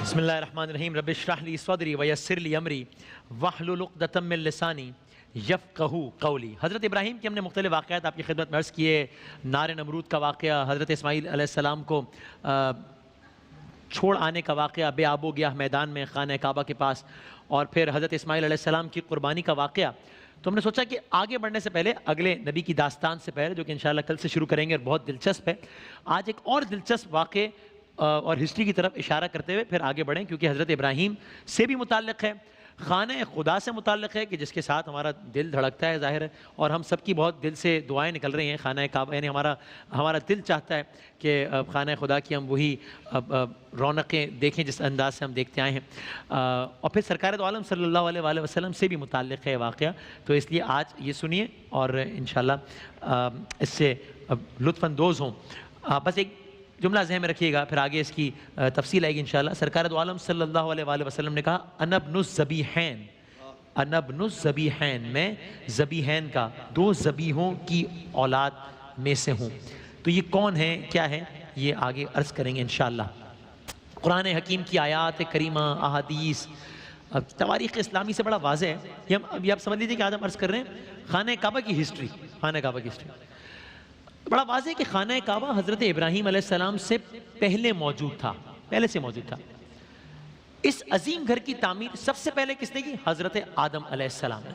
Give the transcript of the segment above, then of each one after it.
بسم اللہ الرحمن الرحیم رب اشرح لی صدری ویسر لی امری واحلل عقدۃ من لسانی یفقہوا قولی۔ حضرت ابراہیم کے ہم نے مختلف واقعات آپ کی خدمت میں عرض کیے۔ نار نمرود کا واقعہ، حضرت اسماعیل علیہ السلام کو چھوڑ آنے کا واقعہ بے آب و گیاہ میدان میں خانہ کعبہ کے پاس، اور پھر حضرت اسماعیل علیہ السلام کی قربانی کا واقعہ۔ تو ہم نے سوچا کہ آگے بڑھنے سے پہلے، اگلے نبی کی داستان سے پہلے، جو کہ انشاءاللہ کل سے شروع کریں گے اور بہت دلچسپ ہے، آج ایک اور دلچسپ واقعے اور ہسٹری کی طرف اشارہ کرتے ہوئے پھر آگے بڑھیں، کیونکہ حضرت ابراہیم سے بھی متعلق ہے، خانہ خدا سے متعلق ہے، کہ جس کے ساتھ ہمارا دل دھڑکتا ہے ظاہر ہے، اور ہم سب کی بہت دل سے دعائیں نکل رہی ہیں خانہ کعبہ، یعنی ہمارا دل چاہتا ہے کہ خانہ خدا کی ہم وہی رونقیں دیکھیں جس انداز سے ہم دیکھتے آئے ہیں، اور پھر سرکار دو عالم صلی اللہ علیہ وآلہ وسلم سے بھی متعلق ہے واقعہ۔ تو اس لیے آج یہ سنیے اور انشاءاللہ اس سے لطف اندوز ہوں۔ بس ایک جملہ ذہن میں رکھیے گا، پھر آگے اس کی تفصیل آئے گی انشاءاللہ۔ سرکار دو عالم صلی اللہ علیہ وآلہ وسلم نے کہا انا ابن الذبیحین، انا ابن الذبیحین، میں ذبیحین کا، دو ذبیحوں کی اولاد میں سے ہوں۔ تو یہ کون ہیں، کیا ہیں، یہ آگے عرض کریں گے انشاءاللہ۔ قرآن حکیم کی آیات کریمہ، احادیث، تواریخ اسلامی سے بڑا واضح ہے۔ یہ آپ سمجھ لیجیے کہ آج ہم عرض کر رہے ہیں خانہ کعبہ کی ہسٹری، خانہ کعبہ کی ہسٹری۔ بڑا واضح ہے کہ خانہ کعبہ حضرت ابراہیم علیہ السلام سے پہلے موجود تھا، پہلے سے موجود تھا۔ اس عظیم گھر کی تعمیر سب سے پہلے کس نے کی؟ حضرت آدم علیہ السلام نے۔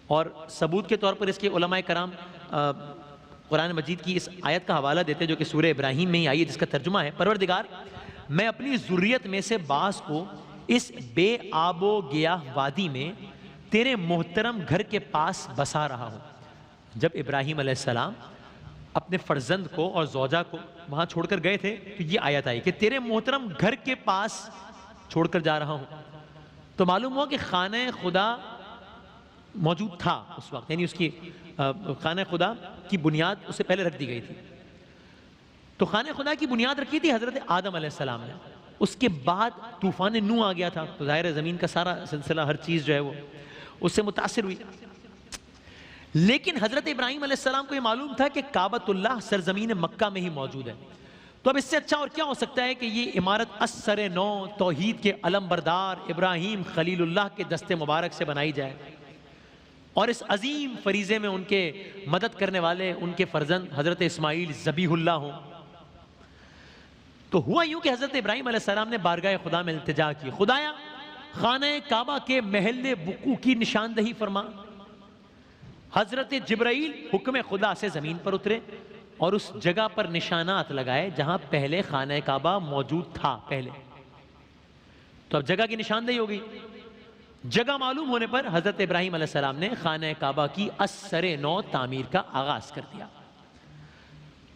اور ثبوت کے طور پر اس کے علماء کرام قرآن مجید کی اس آیت کا حوالہ دیتے جو کہ سورہ ابراہیم میں ہی آئی ہے، جس کا ترجمہ ہے پروردگار میں اپنی ذریت میں سے بعض کو اس بے آب و گیاہ وادی میں تیرے محترم گھر کے پاس بسا رہا ہوں۔ جب ابراہیم علیہ السلام اپنے فرزند کو اور زوجہ کو وہاں چھوڑ کر گئے تھے تو یہ آیت آئی کہ تیرے محترم گھر کے پاس چھوڑ کر جا رہا ہوں۔ تو معلوم ہوا کہ خانہ خدا موجود تھا اس وقت، یعنی اس کی خانہ خدا کی بنیاد اس سے پہلے رکھ دی گئی تھی۔ تو خانہ خدا کی بنیاد رکھی تھی حضرت آدم علیہ السلام نے۔ اس کے بعد طوفان نوح آ گیا تھا، تو ظاہر زمین کا سارا سلسلہ، ہر چیز جو ہے وہ اس سے متاثر ہوئی۔ لیکن حضرت ابراہیم علیہ السلام کو یہ معلوم تھا کہ کعبۃ اللہ سرزمین مکہ میں ہی موجود ہے۔ تو اب اس سے اچھا اور کیا ہو سکتا ہے کہ یہ عمارت اثر نو توحید کے علم بردار ابراہیم خلیل اللہ کے دست مبارک سے بنائی جائے، اور اس عظیم فریضے میں ان کے مدد کرنے والے ان کے فرزند حضرت اسماعیل ذبیح اللہ ہوں۔ تو ہوا یوں کہ حضرت ابراہیم علیہ السلام نے بارگاہ خدا میں التجا کی، خدایا خانہ کعبہ کے محل وقوع کی نشاندہی فرما۔ حضرت جبرائیل حکم خدا سے زمین پر اترے اور اس جگہ پر نشانات لگائے جہاں پہلے خانہ کعبہ موجود تھا پہلے۔ تو اب جگہ کی نشاندہی ہو گئی۔ جگہ معلوم ہونے پر حضرت ابراہیم علیہ السلام نے خانہ کعبہ کی اثر نو تعمیر کا آغاز کر دیا۔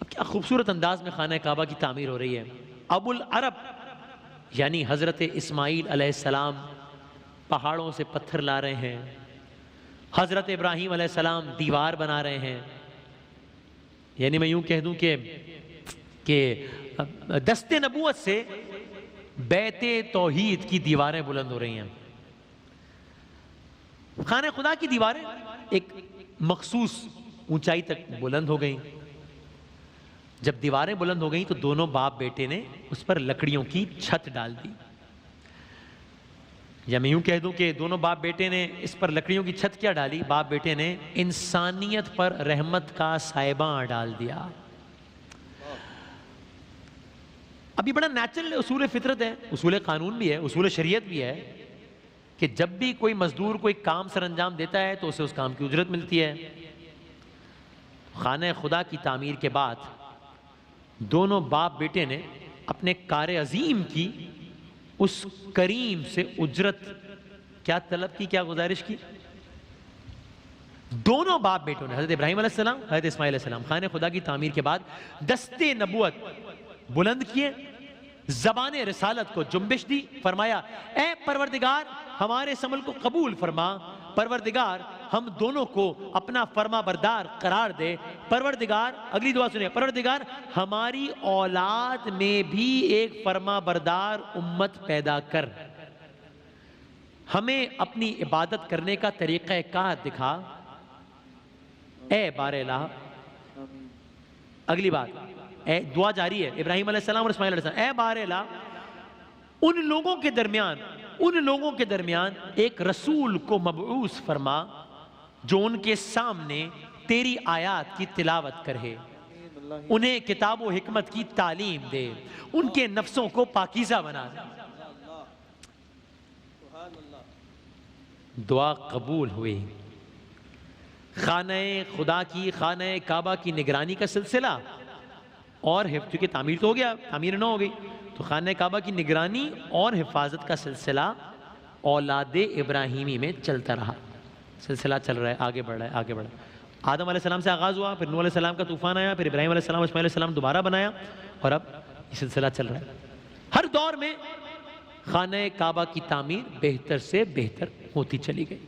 اب کیا خوبصورت انداز میں خانہ کعبہ کی تعمیر ہو رہی ہے۔ ابو العرب یعنی حضرت اسماعیل علیہ السلام پہاڑوں سے پتھر لا رہے ہیں، حضرت ابراہیم علیہ السلام دیوار بنا رہے ہیں، یعنی میں یوں کہہ دوں کہ دست نبوت سے بیت توحید کی دیواریں بلند ہو رہی ہیں۔ خانہ خدا کی دیواریں ایک مخصوص اونچائی تک بلند ہو گئیں۔ جب دیواریں بلند ہو گئیں تو دونوں باپ بیٹے نے اس پر لکڑیوں کی چھت ڈال دی، یا میں یوں کہہ دوں کہ دونوں باپ بیٹے نے اس پر لکڑیوں کی چھت کیا ڈالی؟ باپ بیٹے نے انسانیت پر رحمت کا سائباں ڈال دیا۔ اب یہ بڑا نیچرل اصول فطرت ہے، اصول قانون بھی ہے، اصول شریعت بھی ہے کہ جب بھی کوئی مزدور کوئی کام سر انجام دیتا ہے تو اسے اس کام کی اجرت ملتی ہے۔ خانہ خدا کی تعمیر کے بعد دونوں باپ بیٹے نے اپنے کار عظیم کی اس کریم سے اجرت کیا طلب کی، کیا گزارش کی؟ دونوں باپ بیٹوں نے، حضرت ابراہیم علیہ السلام، حضرت اسماعیل علیہ السلام، خانہ خدا کی تعمیر کے بعد دست نبوت بلند کیے، زبان رسالت کو جنبش دی، فرمایا اے پروردگار ہمارے اس عمل کو قبول فرما، پروردگار ہم دونوں کو اپنا فرما بردار قرار دے، پروردگار، اگلی دعا سنیں، پروردگار ہماری اولاد میں بھی ایک فرما بردار امت پیدا کر، ہمیں اپنی عبادت کرنے کا طریقہ کار دکھا، اے بار الہ۔ اگلی بات، دعا جاری ہے ابراہیم علیہ السلام اور اسماعیل علیہ السلام، اے بار الہ ان لوگوں کے درمیان ایک رسول کو مبعوث فرما جو ان کے سامنے تیری آیات کی تلاوت کرے، انہیں کتاب و حکمت کی تعلیم دے، ان کے نفسوں کو پاکیزہ بنا دے۔ دعا قبول ہوئی۔ خانہ خدا کی، خانہ کعبہ کی نگرانی کا سلسلہ اور چونکہ تعمیر تو ہو گیا، تعمیر نہ ہو گئی، تو خانہ کعبہ کی نگرانی اور حفاظت کا سلسلہ اولاد ابراہیمی میں چلتا رہا۔ سلسلہ چل رہا ہے، آگے بڑھ رہا ہے، آگے بڑھ رہا ہے۔ آدم علیہ السلام سے آغاز ہوا، پھر نوح علیہ السلام کا طوفان آیا، پھر ابراہیم علیہ السلام، اسماعیل علیہ السلام دوبارہ بنایا، اور اب یہ سلسلہ چل رہا ہے۔ ہر دور میں خانہ کعبہ کی تعمیر بہتر سے بہتر ہوتی چلی گئی،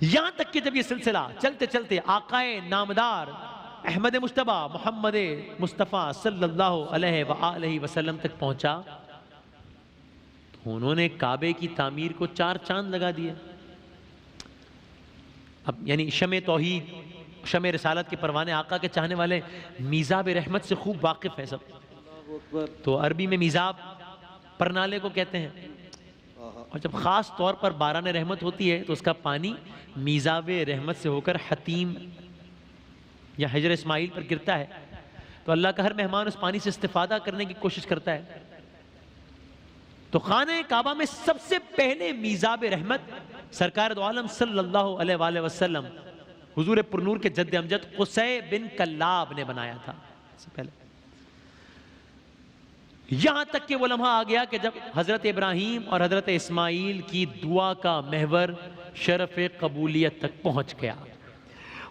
یہاں تک کہ جب یہ سلسلہ چلتے چلتے آقائے نامدار احمد مجتبی محمد مصطفیٰ صلی اللہ علیہ وآلہ وسلم تک پہنچا، تو انہوں نے کعبے کی تعمیر کو 4 چاند لگا دیا۔ اب یعنی شمع توحید، شمع رسالت کے پروانے آقا کے چاہنے والے میزاب رحمت سے خوب واقف ہیں سب۔ تو عربی میں میزاب پرنالے کو کہتے ہیں، اور جب خاص طور پر باران رحمت ہوتی ہے تو اس کا پانی میزاب رحمت سے ہو کر حتیم یا حجر اسماعیل پر گرتا ہے، تو اللہ کا ہر مہمان اس پانی سے استفادہ کرنے کی کوشش کرتا ہے۔ تو خانہ کعبہ میں سب سے پہلے میزاب رحمت سرکار دو عالم صلی اللہ علیہ وآلہ وسلم حضور پرنور کے جد امجد قصی بن کلاب نے بنایا تھا سے پہلے۔ یہاں تک کہ وہ لمحہ آ گیا کہ جب حضرت ابراہیم اور حضرت اسماعیل کی دعا کا محور شرف قبولیت تک پہنچ گیا۔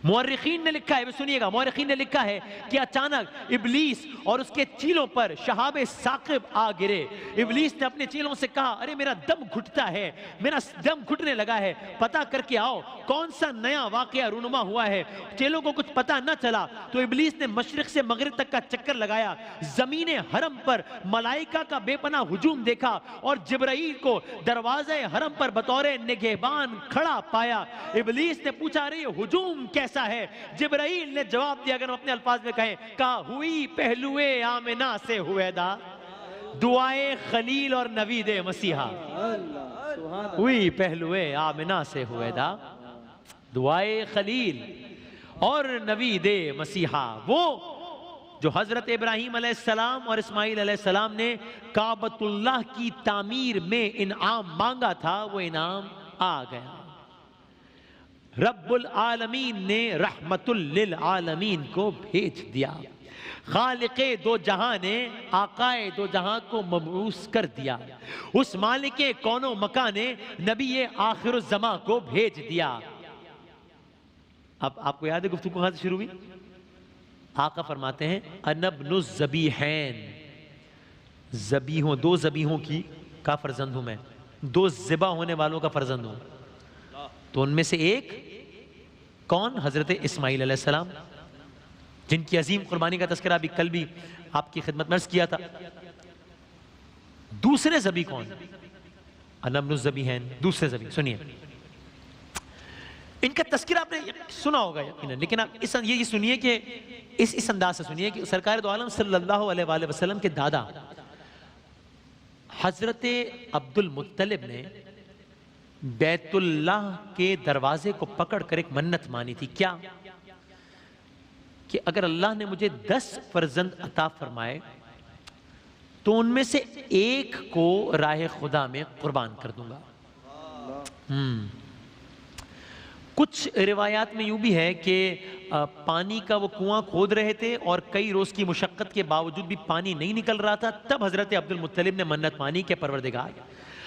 مورخین نے لکھا ہے، سنیے گا، مورخین نے لکھا ہے کہ اچانک ابلیس اور اس کے چیلوں پر شہاب ثاقب آ گرے۔ ابلیس نے اپنے چیلوں سے کہا، ارے میرا دم گھٹتا ہے، میرا دم گھٹنے لگا ہے، پتہ کر کے آؤ کون سا نیا واقعہ رونما ہوا ہے۔ چیلوں کو کچھ پتہ نہ چلا تو ابلیس نے مشرق سے مغرب تک کا چکر لگایا، زمین حرم پر ملائکہ کا بے پناہ ہجوم دیکھا اور جبرائیل کو دروازے حرم پر بطور نگہبان کھڑا پایا۔ ابلیس نے پوچھا، ارے یہ ہجوم کیسا ہے؟ جبرائیل نے جواب دیا، اگر ہم اپنے الفاظ میں کہیں، کہا ہوئی پہلوئے آمنہ سے ہویدا دعائے خلیل اور نوید مسیحا۔ ہوئی پہلوئے آمنہ سے ہویدا دعائے خلیل اور نوید مسیحا۔ وہ جو حضرت ابراہیم علیہ السلام اور اسماعیل علیہ السلام نے کعبۃ اللہ کی تعمیر میں انعام مانگا تھا، وہ انعام آ گیا۔ رب العالمین نے رحمت للعالمین کو بھیج دیا، خالق دو جہاں نے آقائے دو جہاں کو مبعوث کر دیا، اس مالک کون و مکان نے نبی آخر الزماں کو بھیج دیا۔ اب آپ کو یاد ہے گفتگو کہاں سے شروع ہوئی؟ آقا فرماتے ہیں انا ابن الذبیحین، ذبیحوں، 2 ذبیحوں کی کا فرزند ہوں میں، 2 ذبح ہونے والوں کا فرزند ہوں۔ تو ان میں سے ایک کون؟ حضرت اسماعیل علیہ السلام، جن کی عظیم قربانی کا تذکرہ ابھی کل بھی آپ کی خدمت میں عرض کیا تھا۔ دوسرے ذبیح کون؟ انا ابن الذبیحین، دوسرے ذبیح۔ سنیے، ان کا تذکرہ آپ نے سنا ہوگا یقیناً، لیکن آپ یہ سنیے کہ اس انداز سے سنیے کہ سرکار دو عالم صلی اللہ علیہ وآلہ وسلم کے دادا حضرت عبد المطلب نے بیت اللہ کے دروازے کو پکڑ کر ایک منت مانی تھی۔ کیا؟ کہ اگر اللہ نے مجھے 10 فرزند عطا فرمائے تو ان میں سے ایک کو راہ خدا میں قربان کر دوں گا۔ کچھ روایات میں یوں بھی ہے کہ پانی کا وہ کنواں کھود رہے تھے اور کئی روز کی مشقت کے باوجود بھی پانی نہیں نکل رہا تھا، تب حضرت عبد المطلب نے منت مانی کہ پروردگار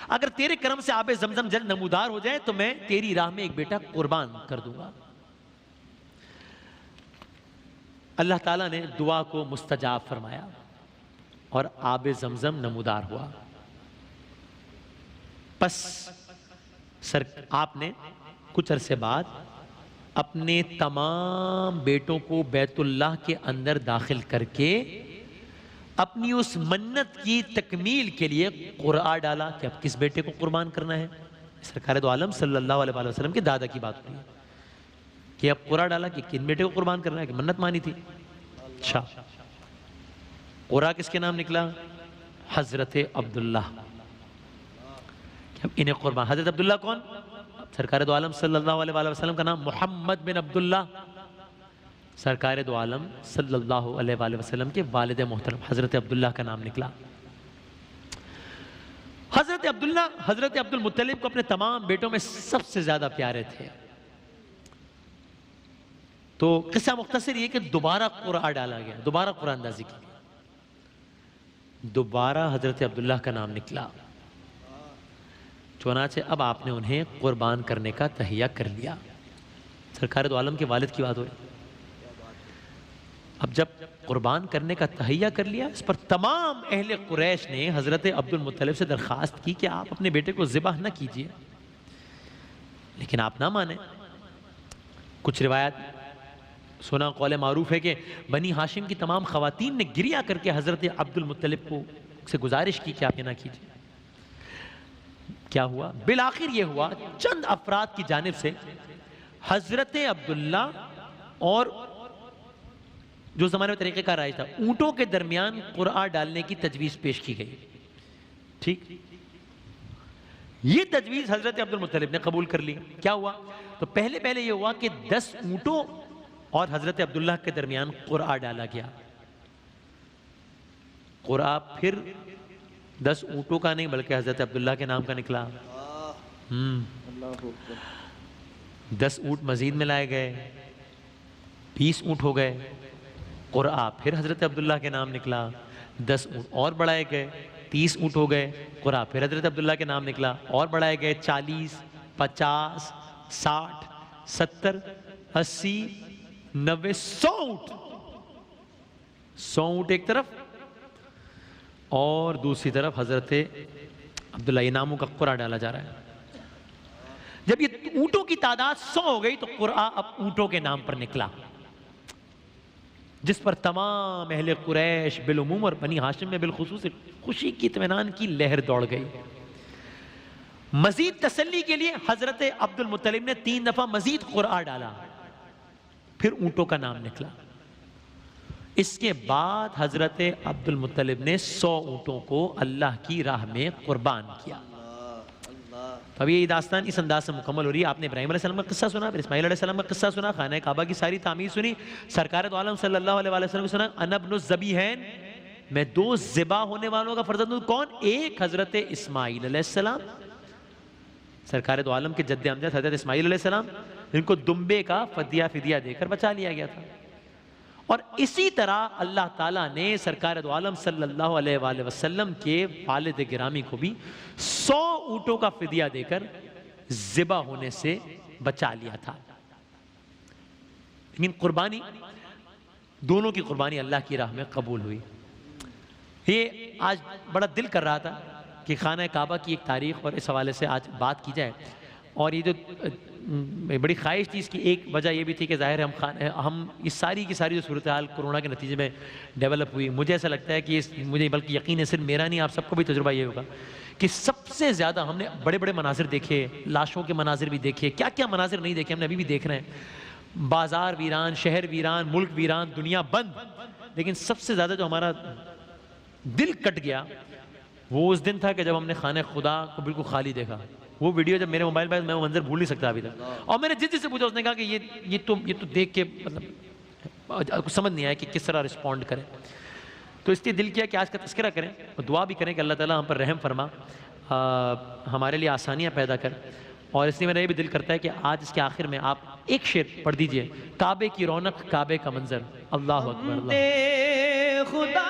اگر تیرے کرم سے آب زمزم جل نمودار ہو جائے تو میں تیری راہ میں ایک بیٹا قربان کر دوں گا۔ اللہ تعالیٰ نے دعا کو مستجاب فرمایا اور آب زمزم نمودار ہوا۔ پس آپ نے کچھ عرصے بعد اپنے تمام بیٹوں کو بیت اللہ کے اندر داخل کر کے اپنی اس منت کی تکمیل کے لیے قرعہ ڈالا کہ اب کس بیٹے کو قربان کرنا ہے۔ سرکار دو عالم صلی اللہ علیہ وآلہ وسلم کے دادا کی بات ہوئی کہ اب قرعہ ڈالا کہ کن بیٹے کو قربان کرنا ہے، کہ منت مانی تھی۔ اچھا، قرعہ کس کے نام نکلا؟ حضرت عبداللہ. انہیں قربان. حضرت عبداللہ کون؟ سرکار دو عالم صلی اللہ علیہ وآلہ وسلم کا نام محمد بن عبداللہ. سرکار دو عالم صلی اللہ علیہ وآلہ وسلم کے والد محترم حضرت عبداللہ کا نام نکلا. حضرت عبداللہ حضرت عبد المطلب کو اپنے تمام بیٹوں میں سب سے زیادہ پیارے تھے. تو قصہ مختصر یہ کہ دوبارہ قرآن ڈالا گیا, دوبارہ قرآن اندازی کی, دوبارہ حضرت عبداللہ کا نام نکلا. چنانچہ اب آپ نے انہیں قربان کرنے کا تہیہ کر لیا. سرکار دو عالم کے والد کی بات ہو رہی. اب جب قربان کرنے کا تہیہ کر لیا, اس پر تمام اہل قریش نے حضرت عبد المطلب سے درخواست کی کہ آپ اپنے بیٹے کو ذبح نہ کیجیے, لیکن آپ نہ مانیں. کچھ روایت سنا قول معروف ہے کہ بنی ہاشم کی تمام خواتین نے گریہ کر کے حضرت عبد المطلب کو سے گزارش کی کہ آپ یہ نہ کیجیے. کیا ہوا؟ بالآخر یہ ہوا چند افراد کی جانب سے حضرت عبداللہ اور جو زمانے میں طریقہ کار رائج تھا, اونٹوں کے درمیان قرآن ڈالنے کی تجویز پیش کی گئی. ٹھیک, یہ تجویز حضرت عبد المطلب نے قبول کر لی. کیا ہوا؟ تو پہلے یہ ہوا کہ 10 اونٹوں اور حضرت عبداللہ کے درمیان قرآن ڈالا گیا. قرآن پھر 10 اونٹوں کا نہیں بلکہ حضرت عبداللہ کے نام کا نکلا. 10 اونٹ مزید میں لائے گئے, 20 اونٹ ہو گئے. قرآن پھر حضرت عبداللہ کے نام نکلا. 10 اونٹ اور بڑھائے گئے, 30 اونٹ ہو گئے. قرآن پھر حضرت عبداللہ کے نام نکلا, اور بڑھائے گئے 40, 50, 60, 70, 80, 90, 100 اونٹ. 100 اونٹ ایک طرف اور دوسری طرف حضرت عبداللہ, یہ ناموں کا قرآن ڈالا جا رہا ہے. جب یہ اونٹوں کی تعداد 100 ہو گئی تو قرآن اب اونٹوں کے نام پر نکلا, جس پر تمام اہل قریش بالعموم اور بنی ہاشم میں بالخصوص خوشی کی اطمینان کی لہر دوڑ گئی. مزید تسلی کے لیے حضرت عبد المطلب نے 3 دفعہ مزید قرآن ڈالا, پھر اونٹوں کا نام نکلا. اس کے بعد حضرت عبد المطلب نے 100 اونٹوں کو اللہ کی راہ میں قربان کیا. اب یہ داستان اس انداز سے مکمل ہو رہی ہے. آپ نے ابراہیم علیہ السلام کا قصہ سنا, پھر اسماعیل علیہ السلام کا قصہ سنا, خانہ کعبہ کی ساری تعمیر سنی, سرکار دو عالم صلی اللہ علیہ وسلم کو سنا, انا ابن الذبیحین, میں 2 ذبح ہونے والوں کا فرزند ہوں. کون؟ ایک حضرت اسماعیل علیہ السلام, سرکار دو عالم کے جد امجد حضرت اسماعیل علیہ السلام, ان کو دمبے کا فدیہ دے کر بچا لیا گیا تھا. اور اسی طرح اللہ تعالیٰ نے سرکار دو عالم صلی اللہ علیہ وآلہ وسلم کے والد گرامی کو بھی 100 اونٹوں کا فدیہ دے کر ذبح ہونے سے بچا لیا تھا. لیکن قربانی, دونوں کی قربانی اللہ کی راہ میں قبول ہوئی. یہ آج بڑا دل کر رہا تھا کہ خانہ کعبہ کی ایک تاریخ اور اس حوالے سے آج بات کی جائے. اور یہ جو بڑی خواہش تھی, اس کی ایک وجہ یہ بھی تھی کہ ظاہر ہے ہم اس ساری کی ساری جو صورتحال کرونا کے نتیجے میں ڈیولپ ہوئی, مجھے ایسا لگتا ہے کہ مجھے بلکہ یقین ہے صرف میرا نہیں, آپ سب کو بھی تجربہ یہ ہوگا کہ سب سے زیادہ ہم نے بڑے بڑے مناظر دیکھے, لاشوں کے مناظر بھی دیکھے, کیا کیا مناظر نہیں دیکھے ہم نے, ابھی بھی دیکھ رہے ہیں. بازار ویران, شہر ویران, ملک ویران, دنیا بند. لیکن سب سے زیادہ جو ہمارا دل کٹ گیا وہ اس دن تھا کہ جب ہم نے خانہ خدا کو بالکل خالی دیکھا. وہ ویڈیو جب میرے موبائل پہ میں وہ منظر بھول نہیں سکتا ابھی تک. اور میں نے جس سے پوچھا, اس نے کہا کہ یہ تو دیکھ کے مطلب سمجھ نہیں آیا کہ کس طرح رسپونڈ کریں. تو اس لیے دل کیا کہ آج کا تذکرہ کریں اور دعا بھی کریں کہ اللہ تعالیٰ ہم پر رحم فرما, ہمارے لیے آسانیاں پیدا کر. اور اس لیے میرا یہ بھی دل کرتا ہے کہ آج اس کے آخر میں آپ ایک شعر پڑھ دیجئے, کعبے کی رونق, کعبے کا منظر. اللہ اکبر. اللہ خدا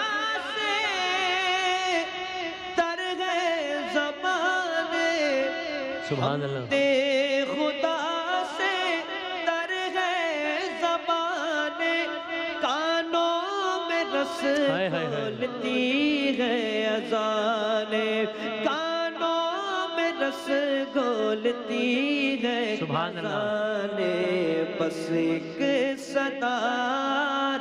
سبحان اللہ. خدا سے تر ہے زبانے, کانوں میں رس گھولتی ہے اذانے, کانوں میں رس گھولتی ہے اذانے, بس ایک صدا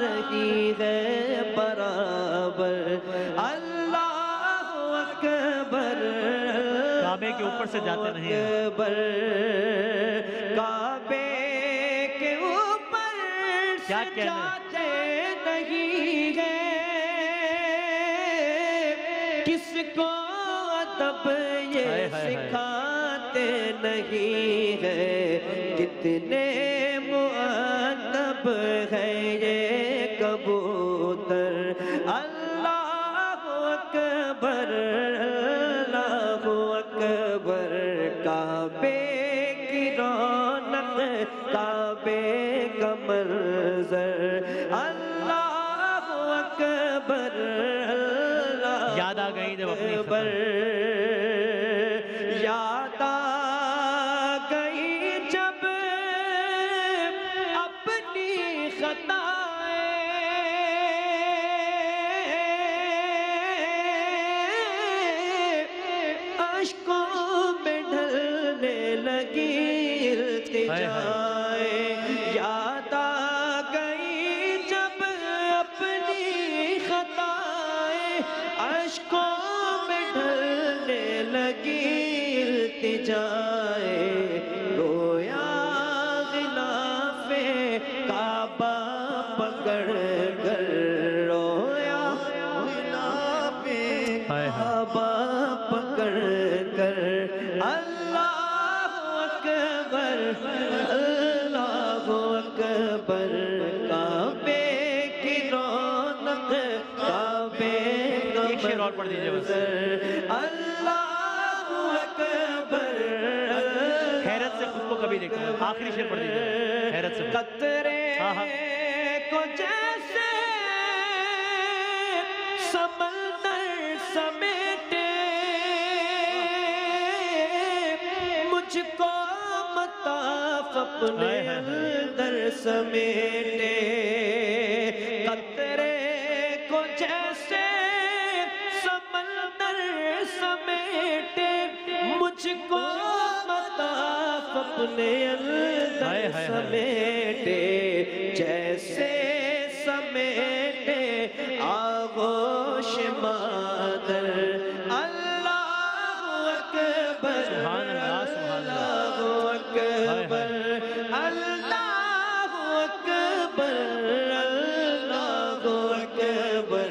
رہی ہے برابر, اللہ اکبر. کعبے کے اوپر سے جاتے نہیں ہیں, کعبے کے اوپر کیا سے جاتے نہیں ہیں, کس کو ادب یہ سکھاتے نہیں ہیں، کتنے مؤدب ہے یہ کبوتر۔ اللہ اکبر اللہ اکبر، کعبے کی رونق کعبے کا منظر، اللہ اکبر اللہ یاد آ گئی جب اپنی اکبر، یاد آ گئی جب اپنی خطائیں، اشکوں میں ڈھلنے لگی التجائیں، یاد آ گئی جب اپنی خطائیں، اشکوں میں ڈھلنے لگی التجائیں، رویا غلاف کعبہ پکڑ کر، رویا غلاف کعبہ پکڑ کر، اللہ اکبر اللہ اکبر، کعبے کی رونق کعبے کا ایک شعر اور پڑھ دیجئے بس۔ منظر، اللہ اکبر حیرت سے خود کو کبھی دیکھو، آخری شعر پڑھ دیجئے حیرت سے۔ قطرے کو جیسے سمندر سمیٹے، مجھ کو مطاف اپنے اندر سمیٹے، قطرے کو جیسے سمندر سمیٹے، مجھ کو مطاف اپنے اندر سمیٹے، جیسے سمیٹے آغوش مادر، اللہ اکبر سبحان اللہ سبحان اللہ، اکبر اللہ اکبر اللہ اکبر،